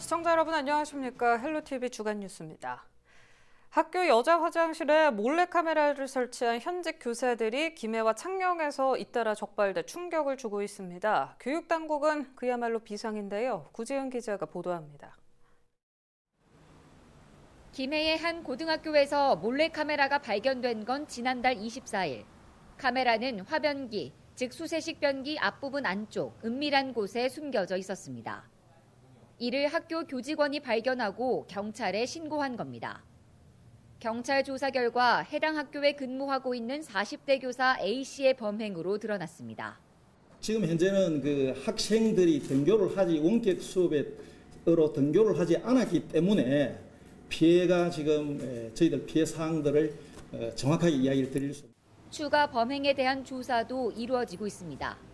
시청자 여러분 안녕하십니까? 헬로티비 주간 뉴스입니다. 학교 여자 화장실에 몰래카메라를 설치한 현직 교사들이 김해와 창녕에서 잇따라 적발돼 충격을 주고 있습니다. 교육당국은 그야말로 비상인데요. 구지은 기자가 보도합니다. 김해의 한 고등학교에서 몰래카메라가 발견된 건 지난달 24일. 카메라는 화변기, 즉 수세식 변기 앞부분 안쪽 은밀한 곳에 숨겨져 있었습니다. 이를 학교 교직원이 발견하고 경찰에 신고한 겁니다. 경찰 조사 결과 해당 학교에 근무하고 있는 40대 교사 A씨의 범행으로 드러났습니다. 지금 현재는 그 학생들이 등교를 하지 원격 수업으로 등교를 하지 않았기 때문에 피해가 지금 저희들 피해 사항들을 정확하게 이야기를 드릴 수 있습니다. 추가 범행에 대한 조사도 이루어지고 있습니다.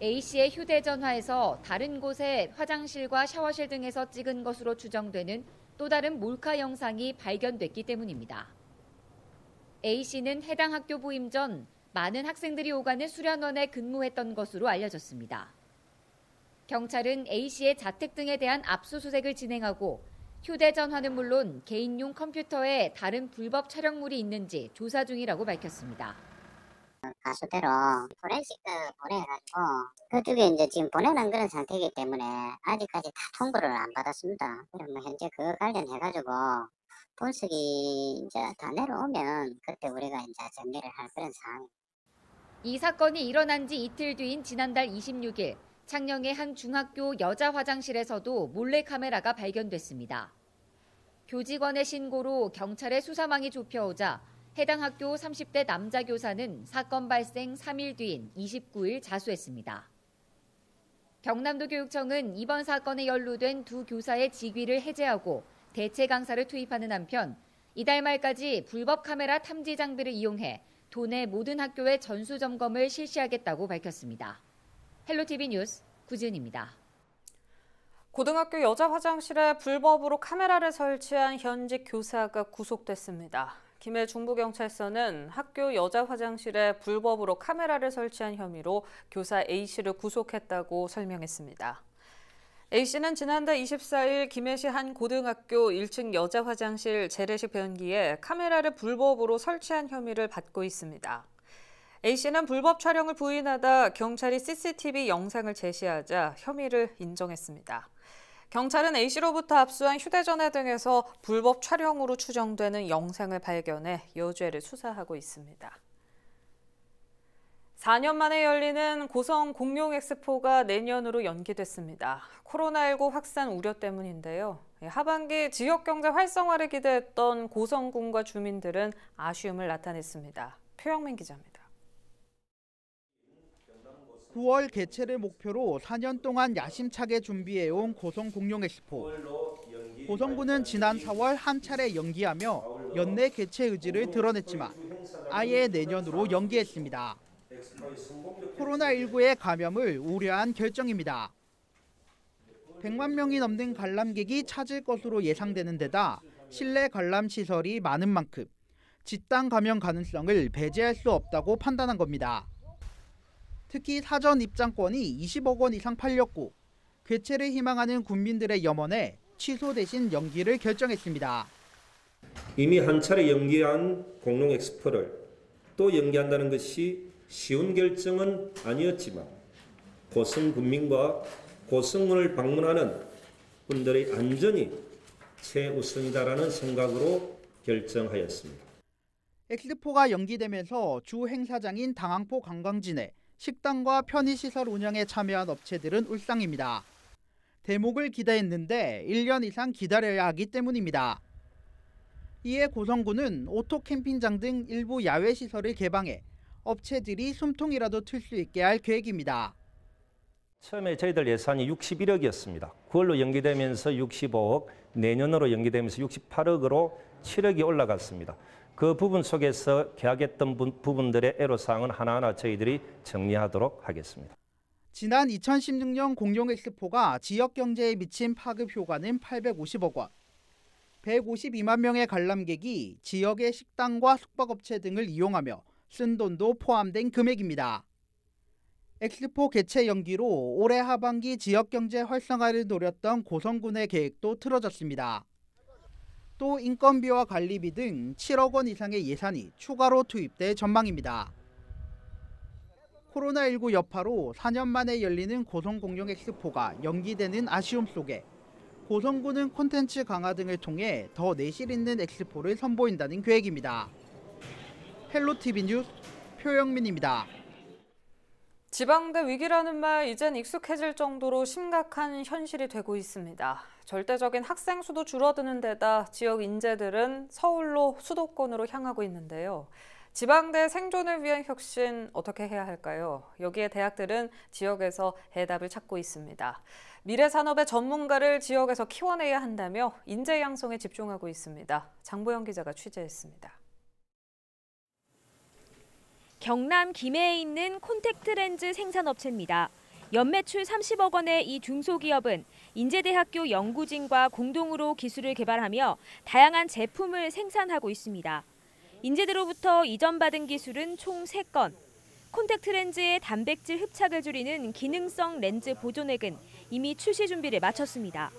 A씨의 휴대전화에서 다른 곳의 화장실과 샤워실 등에서 찍은 것으로 추정되는 또 다른 몰카 영상이 발견됐기 때문입니다. A씨는 해당 학교 부임 전 많은 학생들이 오가는 수련원에 근무했던 것으로 알려졌습니다. 경찰은 A씨의 자택 등에 대한 압수수색을 진행하고 휴대전화는 물론 개인용 컴퓨터에 다른 불법 촬영물이 있는지 조사 중이라고 밝혔습니다. 가수대로 포렌식 보내가지고 그쪽에 이제 지금 보내는 그런 상태이기 때문에 아직까지 다 통보를 안 받았습니다. 그러면 현재 그거 관련해가지고 분석이 이제 다 내려오면 그때 우리가 이제 정리를 할 그런 상황입니다. 이 사건이 일어난 지 이틀 뒤인 지난달 26일 창녕의 한 중학교 여자 화장실에서도 몰래카메라가 발견됐습니다. 교직원의 신고로 경찰의 수사망이 좁혀오자 해당 학교 30대 남자 교사는 사건 발생 3일 뒤인 29일 자수했습니다. 경남도 교육청은 이번 사건에 연루된 두 교사의 직위를 해제하고 대체 강사를 투입하는 한편 이달 말까지 불법 카메라 탐지 장비를 이용해 도내 모든 학교의 전수 점검을 실시하겠다고 밝혔습니다. 헬로티비 뉴스 구지은입니다. 고등학교 여자 화장실에 불법으로 카메라를 설치한 현직 교사가 구속됐습니다. 김해 중부경찰서는 학교 여자 화장실에 불법으로 카메라를 설치한 혐의로 교사 A씨를 구속했다고 설명했습니다. A씨는 지난달 24일 김해시 한 고등학교 1층 여자 화장실 재래식 변기에 카메라를 불법으로 설치한 혐의를 받고 있습니다. A씨는 불법 촬영을 부인하다 경찰이 CCTV 영상을 제시하자 혐의를 인정했습니다. 경찰은 A씨로부터 압수한 휴대전화 등에서 불법 촬영으로 추정되는 영상을 발견해 여죄를 수사하고 있습니다. 4년 만에 열리는 고성 공룡 엑스포가 내년으로 연기됐습니다. 코로나19 확산 우려 때문인데요. 하반기 지역경제 활성화를 기대했던 고성군과 주민들은 아쉬움을 나타냈습니다. 표영민 기자입니다. 9월 개최를 목표로 4년 동안 야심차게 준비해온 고성 공룡 엑스포. 고성군은 지난 4월 한 차례 연기하며 연내 개최 의지를 드러냈지만 아예 내년으로 연기했습니다. 코로나19의 감염을 우려한 결정입니다. 100만 명이 넘는 관람객이 찾을 것으로 예상되는 데다 실내 관람 시설이 많은 만큼 집단 감염 가능성을 배제할 수 없다고 판단한 겁니다. 특히 사전 입장권이 20억 원 이상 팔렸고 개최를 희망하는 군민들의 염원에 취소 대신 연기를 결정했습니다. 이미 한 차례 연기한 공룡 엑스포를 또 연기한다는 것이 쉬운 결정은 아니었지만 고성 군민과 고성군을 방문하는 분들의 안전이 최우선이다라는 생각으로 결정하였습니다. 엑스포가 연기되면서 주 행사장인 당항포 관광진에 식당과 편의시설 운영에 참여한 업체들은 울상입니다. 대목을 기대했는데 1년 이상 기다려야 하기 때문입니다. 이에 고성군은 오토 캠핑장 등 일부 야외 시설을 개방해 업체들이 숨통이라도 틀 수 있게 할 계획입니다. 처음에 저희들 예산이 61억이었습니다. 9월로 연기되면서 65억, 내년으로 연기되면서 68억으로 7억이 올라갔습니다. 그 부분 속에서 계약했던 부분들의 애로사항은 하나하나 저희들이 정리하도록 하겠습니다. 지난 2016년 공룡 엑스포가 지역 경제에 미친 파급 효과는 850억 원. 152만 명의 관람객이 지역의 식당과 숙박업체 등을 이용하며 쓴 돈도 포함된 금액입니다. 엑스포 개최 연기로 올해 하반기 지역경제 활성화를 노렸던 고성군의 계획도 틀어졌습니다. 또 인건비와 관리비 등 7억 원 이상의 예산이 추가로 투입될 전망입니다. 코로나19 여파로 4년 만에 열리는 고성공룡 엑스포가 연기되는 아쉬움 속에 고성군은 콘텐츠 강화 등을 통해 더 내실 있는 엑스포를 선보인다는 계획입니다. 헬로티비 뉴스 표영민입니다. 지방대 위기라는 말 이젠 익숙해질 정도로 심각한 현실이 되고 있습니다. 절대적인 학생 수도 줄어드는 데다 지역 인재들은 서울로 수도권으로 향하고 있는데요. 지방대 생존을 위한 혁신 어떻게 해야 할까요? 여기에 대학들은 지역에서 해답을 찾고 있습니다. 미래 산업의 전문가를 지역에서 키워내야 한다며 인재 양성에 집중하고 있습니다. 장보영 기자가 취재했습니다. 경남 김해에 있는 콘택트렌즈 생산업체입니다. 연매출 30억 원의 이 중소기업은 인제대학교 연구진과 공동으로 기술을 개발하며 다양한 제품을 생산하고 있습니다. 인제대로부터 이전받은 기술은 총 3건. 콘택트렌즈의 단백질 흡착을 줄이는 기능성 렌즈 보존액은 이미 출시 준비를 마쳤습니다.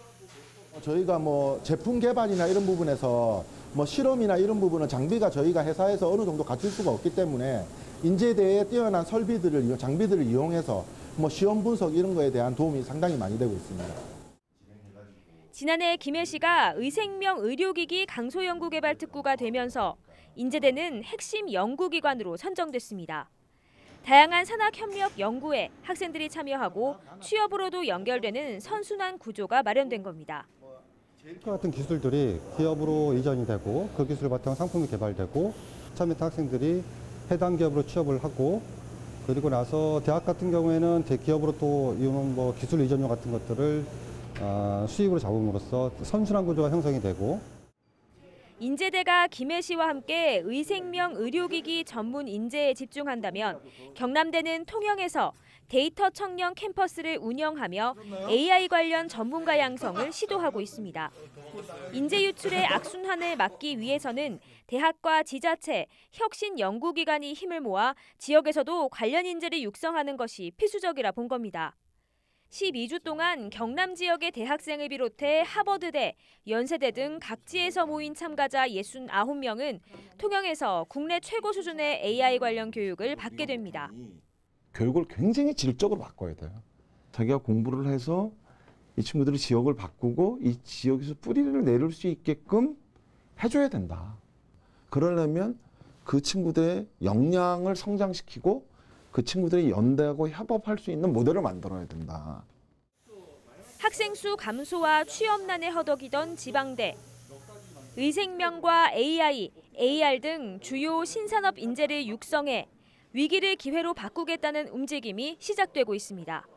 저희가 제품 개발이나 이런 부분에서 실험이나 이런 부분은 장비가 저희가 회사에서 어느 정도 갖출 수가 없기 때문에 인제대의 뛰어난 장비들을 이용해서 시험 분석 이런 거에 대한 도움이 상당히 많이 되고 있습니다. 지난해 김해시가 의생명 의료기기 강소연구개발 특구가 되면서 인제대는 핵심 연구기관으로 선정됐습니다. 다양한 산학협력 연구에 학생들이 참여하고 취업으로도 연결되는 선순환 구조가 마련된 겁니다. 같은 기술들이 기업으로 이전이 되고 그 기술을 바탕으로 상품이 개발되고 참여했던 학생들이 해당 기업으로 취업을 하고 그리고 나서 대학 같은 경우에는 대기업으로 또 이런 기술 이전료 같은 것들을 수익으로 잡음으로써 선순환 구조가 형성이 되고 인제대가 김해시와 함께 의생명 의료기기 전문 인재에 집중한다면 경남대는 통영에서 데이터 청년 캠퍼스를 운영하며 AI 관련 전문가 양성을 시도하고 있습니다. 인재 유출의 악순환을 막기 위해서는 대학과 지자체, 혁신 연구기관이 힘을 모아 지역에서도 관련 인재를 육성하는 것이 필수적이라 본 겁니다. 12주 동안 경남 지역의 대학생을 비롯해 하버드대, 연세대 등 각지에서 모인 참가자 69명은 통영에서 국내 최고 수준의 AI 관련 교육을 받게 됩니다. 교육을 굉장히 질적으로 바꿔야 돼요. 자기가 공부를 해서 이 친구들이 지역을 바꾸고 이 지역에서 뿌리를 내릴 수 있게끔 해줘야 된다. 그러려면 그 친구들의 역량을 성장시키고 그 친구들이 연대하고 협업할 수 있는 모델을 만들어야 된다. 학생 수 감소와 취업난에 허덕이던 지방대. 의생명과 AI, AR 등 주요 신산업 인재를 육성해 위기를 기회로 바꾸겠다는 움직임이 시작되고 있습니다.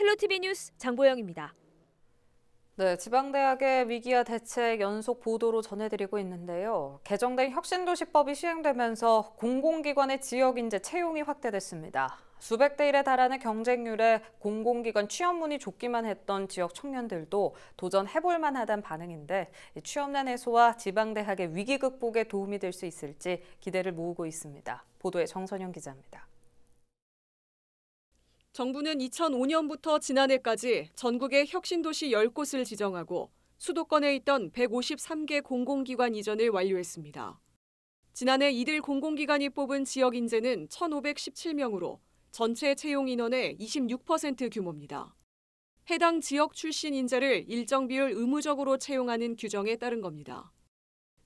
헬로티비 뉴스 장보영입니다. 네, 지방대학의 위기와 대책 연속 보도로 전해드리고 있는데요. 개정된 혁신도시법이 시행되면서 공공기관의 지역인재 채용이 확대됐습니다. 수백 대 1에 달하는 경쟁률에 공공기관 취업문이 좁기만 했던 지역 청년들도 도전해볼 만하다는 반응인데 취업난 해소와 지방대학의 위기 극복에 도움이 될 수 있을지 기대를 모으고 있습니다. 보도에 정선영 기자입니다. 정부는 2005년부터 지난해까지 전국의 혁신도시 10곳을 지정하고 수도권에 있던 153개 공공기관 이전을 완료했습니다. 지난해 이들 공공기관이 뽑은 지역 인재는 1,517명으로 전체 채용 인원의 26% 규모입니다. 해당 지역 출신 인재를 일정 비율 의무적으로 채용하는 규정에 따른 겁니다.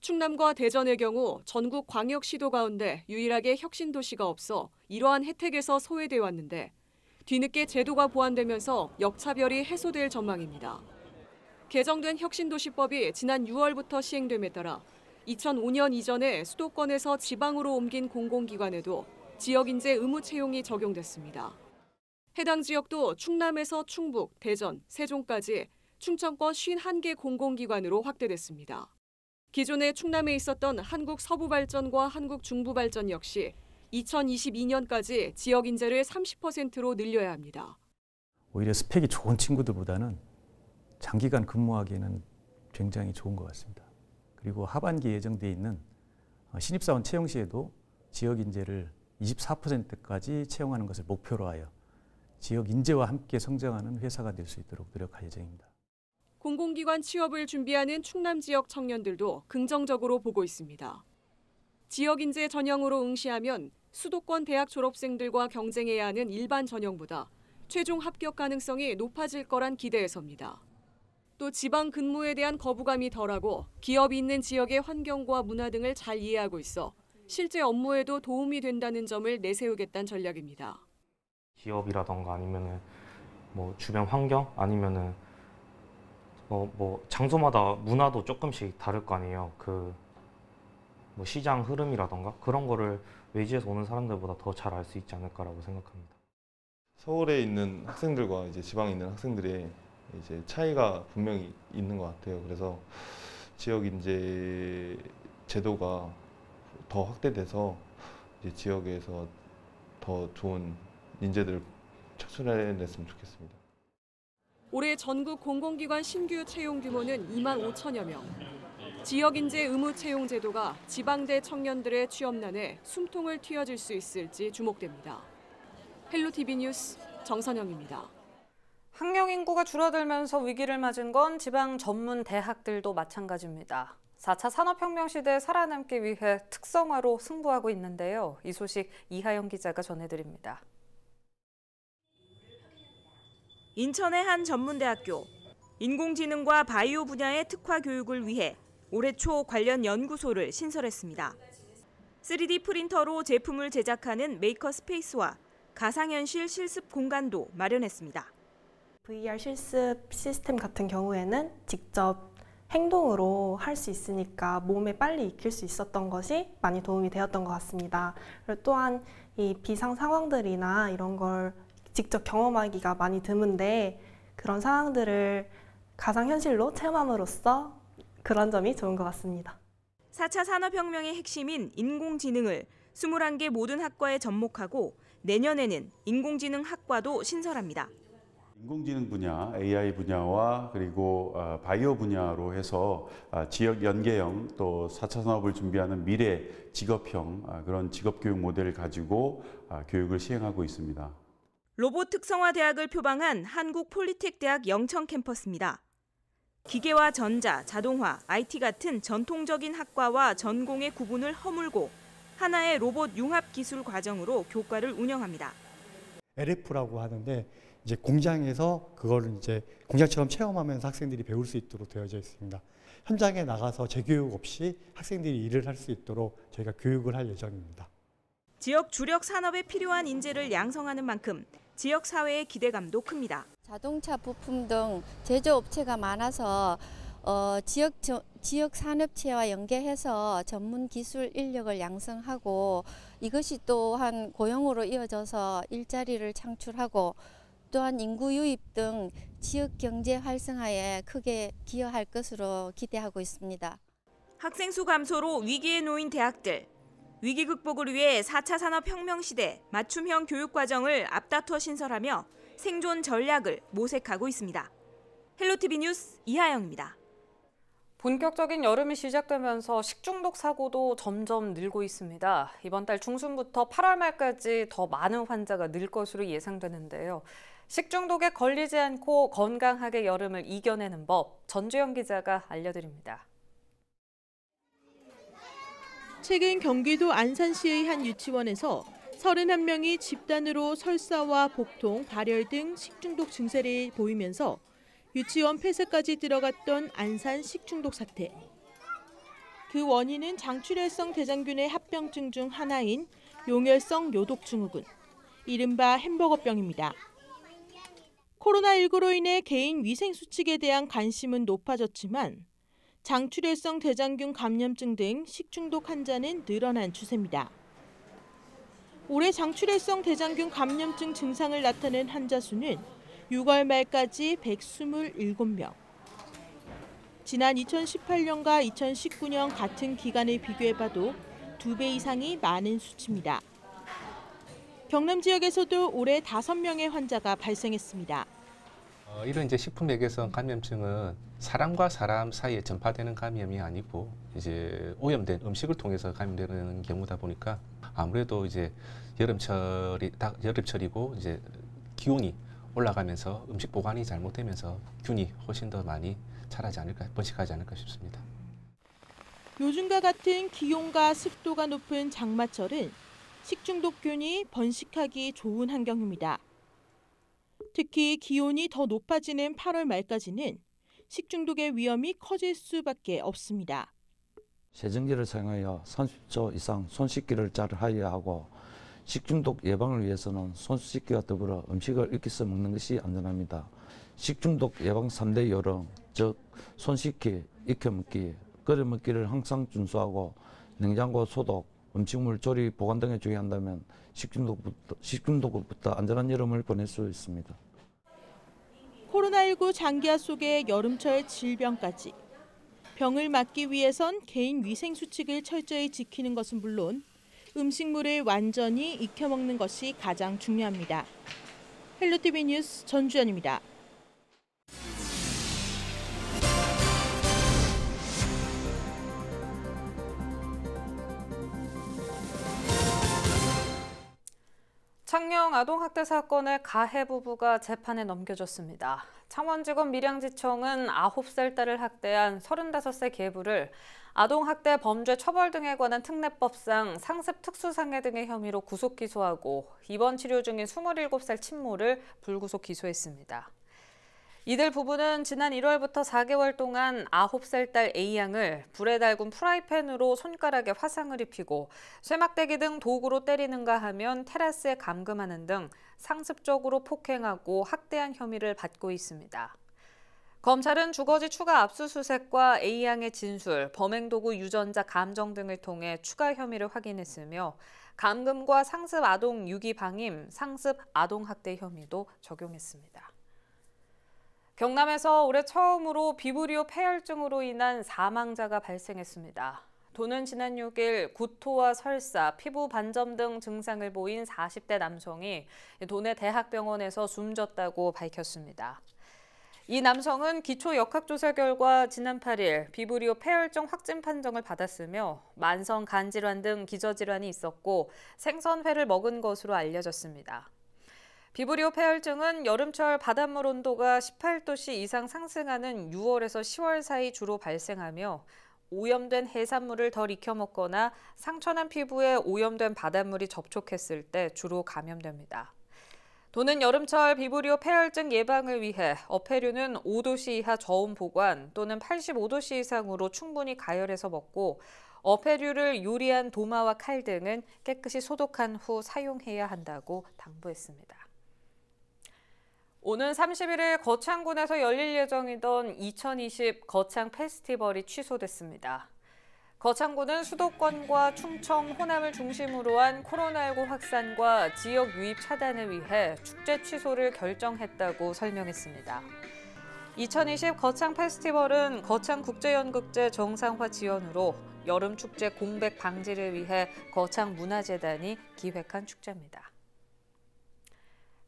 충남과 대전의 경우 전국 광역시도 가운데 유일하게 혁신도시가 없어 이러한 혜택에서 소외돼 왔는데 뒤늦게 제도가 보완되면서 역차별이 해소될 전망입니다. 개정된 혁신도시법이 지난 6월부터 시행됨에 따라 2005년 이전에 수도권에서 지방으로 옮긴 공공기관에도 지역인재 의무 채용이 적용됐습니다. 해당 지역도 충남에서 충북, 대전, 세종까지 충청권 51개 공공기관으로 확대됐습니다. 기존에 충남에 있었던 한국서부발전과 한국중부발전 역시 2022년까지 지역 인재를 30%로 늘려야 합니다. 오히려 스펙이 좋은 친구들보다는 장기간 근무하기에는 굉장히 좋은 것 같습니다. 그리고 하반기에 예정돼 있는 신입사원 채용 시에도 지역 인재를 24%까지 채용하는 것을 목표로 하여 지역 인재와 함께 성장하는 회사가 될 수 있도록 노력할 예정입니다. 공공기관 취업을 준비하는 충남 지역 청년들도 긍정적으로 보고 있습니다. 지역 인재 전형으로 응시하면 수도권 대학 졸업생들과 경쟁해야 하는 일반 전형보다 최종 합격 가능성이 높아질 거란 기대에서입니다. 또 지방 근무에 대한 거부감이 덜하고 기업이 있는 지역의 환경과 문화 등을 잘 이해하고 있어 실제 업무에도 도움이 된다는 점을 내세우겠다는 전략입니다. 기업이라던가 아니면은 뭐 주변 환경 아니면은 뭐 장소마다 문화도 조금씩 다를 거 아니에요. 뭐 시장 흐름이라던가 그런 거를 외지에서 오는 사람들보다 더 잘 알 수 있지 않을까라고 생각합니다. 서울에 있는 학생들과 이제 지방에 있는 학생들의 이제 차이가 분명히 있는 것 같아요. 그래서 지역 인재 제도가 더 확대돼서 이제 지역에서 더 좋은 인재들을 창출해냈으면 좋겠습니다. 올해 전국 공공기관 신규 채용 규모는 2만 5천여 명. 지역 인재 의무 채용 제도가 지방대 청년들의 취업난에 숨통을 트여줄 수 있을지 주목됩니다. 헬로티비 뉴스 정선영입니다. 학령 인구가 줄어들면서 위기를 맞은 건 지방 전문 대학들도 마찬가지입니다. 4차 산업혁명 시대에 살아남기 위해 특성화로 승부하고 있는데요. 이 소식 이하영 기자가 전해드립니다. 인천의 한 전문대학교. 인공지능과 바이오 분야의 특화 교육을 위해 올해 초 관련 연구소를 신설했습니다. 3D 프린터로 제품을 제작하는 메이커 스페이스와 가상현실 실습 공간도 마련했습니다. VR 실습 시스템 같은 경우에는 직접 행동으로 할 수 있으니까 몸에 빨리 익힐 수 있었던 것이 많이 도움이 되었던 것 같습니다. 그리고 또한 이 비상 상황들이나 이런 걸 직접 경험하기가 많이 드문데 그런 상황들을 가상현실로 체험함으로써 그런 점이 좋은 것 같습니다. 4차 산업혁명의 핵심인 인공지능을 21개 모든 학과에 접목하고 내년에는 인공지능 학과도 신설합니다. 인공지능 분야, AI 분야와 그리고 바이오 분야로 해서 지역 연계형 또 4차 산업을 준비하는 미래 직업형 그런 직업교육 모델을 가지고 교육을 시행하고 있습니다. 로봇 특성화 대학을 표방한 한국폴리텍대학 영천 캠퍼스입니다. 기계와 전자, 자동화, IT 같은 전통적인 학과와 전공의 구분을 허물고 하나의 로봇 융합 기술 과정으로 교과를 운영합니다. LF라고 하는데 이제 공장에서 그걸 이제 공장처럼 체험하면서 학생들이 배울 수 있도록 되어져 있습니다. 현장에 나가서 재교육 없이 학생들이 일을 할 수 있도록 저희가 교육을 할 예정입니다. 지역 주력 산업에 필요한 인재를 양성하는 만큼 지역 사회의 기대감도 큽니다. 자동차 부품 등 제조업체가 많아서 지역 산업체와 연계해서 전문 기술 인력을 양성하고 이것이 또한 고용으로 이어져서 일자리를 창출하고 또한 인구 유입 등 지역 경제 활성화에 크게 기여할 것으로 기대하고 있습니다. 학생 수 감소로 위기에 놓인 대학들. 위기 극복을 위해 4차 산업혁명 시대 맞춤형 교육과정을 앞다퉈 신설하며 생존 전략을 모색하고 있습니다. 헬로티비 뉴스 이하영입니다. 본격적인 여름이 시작되면서 식중독 사고도 점점 늘고 있습니다. 이번 달 중순부터 8월 말까지 더 많은 환자가 늘 것으로 예상되는데요. 식중독에 걸리지 않고 건강하게 여름을 이겨내는 법, 전주영 기자가 알려드립니다. 최근 경기도 안산시의 한 유치원에서 31명이 집단으로 설사와 복통, 발열 등 식중독 증세를 보이면서 유치원 폐쇄까지 들어갔던 안산 식중독 사태. 그 원인은 장출혈성 대장균의 합병증 중 하나인 용혈성 요독증후군, 이른바 햄버거병입니다. 코로나19로 인해 개인 위생 수칙에 대한 관심은 높아졌지만 장출혈성 대장균 감염증 등 식중독 환자는 늘어난 추세입니다. 올해 장출혈성 대장균 감염증 증상을 나타낸 환자 수는 6월 말까지 127명. 지난 2018년과 2019년 같은 기간을 비교해봐도 2배 이상이 많은 수치입니다. 경남 지역에서도 올해 5명의 환자가 발생했습니다. 이런 이제 식품외교성 감염증은 사람과 사람 사이에 전파되는 감염이 아니고 이제 오염된 음식을 통해서 감염되는 경우다 보니까 아무래도 이제 여름철이고 이제 기온이 올라가면서 음식 보관이 잘못되면서 균이 훨씬 더 많이 번식하지 않을까 싶습니다. 요즘과 같은 기온과 습도가 높은 장마철은 식중독균이 번식하기 좋은 환경입니다. 특히 기온이 더 높아지는 8월 말까지는 식중독의 위험이 커질 수밖에 없습니다. 세정기를 사용하여 30초 이상 손 씻기를 잘 하여야 하고 식중독 예방을 위해서는 손 씻기와 더불어 음식을 익혀서 먹는 것이 안전합니다. 식중독 예방 3대 요령, 즉 손 씻기, 익혀 먹기, 끓여 먹기를 항상 준수하고 냉장고 소독, 음식물 조리, 보관 등에 주의한다면 식중독부터 안전한 여름을 보낼 수 있습니다. 코로나19 장기화 속의 여름철 질병까지. 병을 막기 위해선 개인 위생 수칙을 철저히 지키는 것은 물론 음식물을 완전히 익혀 먹는 것이 가장 중요합니다. 헬로티비 뉴스 전주연입니다. 창녕 아동학대 사건의 가해 부부가 재판에 넘겨졌습니다. 창원지검 밀양지청은 9살 딸을 학대한 35세 계부를 아동학대 범죄 처벌 등에 관한 특례법상 상습 특수상해 등의 혐의로 구속 기소하고 입원 치료 중인 27살 친모를 불구속 기소했습니다. 이들 부부는 지난 1월부터 4개월 동안 9살 딸 A양을 불에 달군 프라이팬으로 손가락에 화상을 입히고 쇠막대기 등 도구로 때리는가 하면 테라스에 감금하는 등 상습적으로 폭행하고 학대한 혐의를 받고 있습니다. 검찰은 주거지 추가 압수수색과 A양의 진술, 범행도구 유전자 감정 등을 통해 추가 혐의를 확인했으며 감금과 상습 아동 유기 방임, 상습 아동학대 혐의도 적용했습니다. 경남에서 올해 처음으로 비브리오 폐혈증으로 인한 사망자가 발생했습니다. 도는 지난 6일 구토와 설사, 피부 반점 등 증상을 보인 40대 남성이 도내 대학병원에서 숨졌다고 밝혔습니다. 이 남성은 기초 역학조사 결과 지난 8일 비브리오 폐혈증 확진 판정을 받았으며 만성 간질환 등 기저질환이 있었고 생선회를 먹은 것으로 알려졌습니다. 비브리오 폐혈증은 여름철 바닷물 온도가 18도씨 이상 상승하는 6월에서 10월 사이 주로 발생하며 오염된 해산물을 덜 익혀 먹거나 상처난 피부에 오염된 바닷물이 접촉했을 때 주로 감염됩니다. 도는 여름철 비브리오 폐혈증 예방을 위해 어패류는 5도씨 이하 저온 보관 또는 85도씨 이상으로 충분히 가열해서 먹고 어패류를 요리한 도마와 칼 등은 깨끗이 소독한 후 사용해야 한다고 당부했습니다. 오는 31일 거창군에서 열릴 예정이던 2020 거창 페스티벌이 취소됐습니다. 거창군은 수도권과 충청, 호남을 중심으로 한 코로나19 확산과 지역 유입 차단을 위해 축제 취소를 결정했다고 설명했습니다. 2020 거창 페스티벌은 거창국제연극제 정상화 지원으로 여름축제 공백 방지를 위해 거창문화재단이 기획한 축제입니다.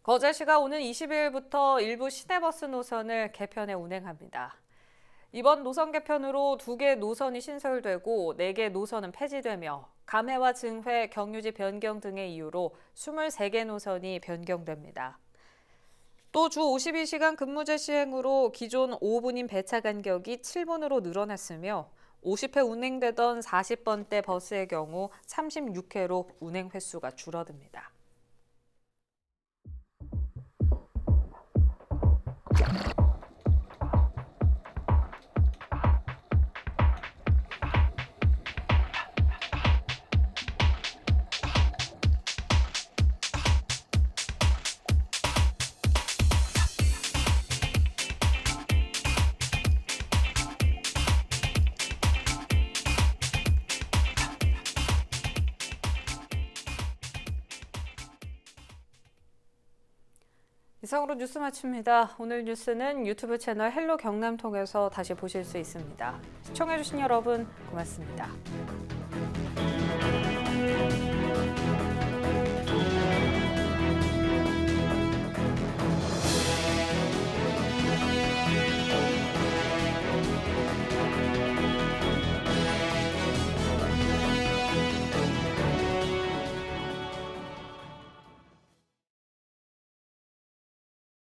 거제시가 오는 20일부터 일부 시내버스 노선을 개편해 운행합니다. 이번 노선 개편으로 2개 노선이 신설되고 4개 노선은 폐지되며 감회와 증회, 경유지 변경 등의 이유로 23개 노선이 변경됩니다. 또 주 52시간 근무제 시행으로 기존 5분인 배차 간격이 7분으로 늘어났으며 50회 운행되던 40번대 버스의 경우 36회로 운행 횟수가 줄어듭니다. 이상으로 뉴스 마칩니다. 오늘 뉴스는 유튜브 채널 헬로 경남 통해서 다시 보실 수 있습니다. 시청해주신 여러분 고맙습니다.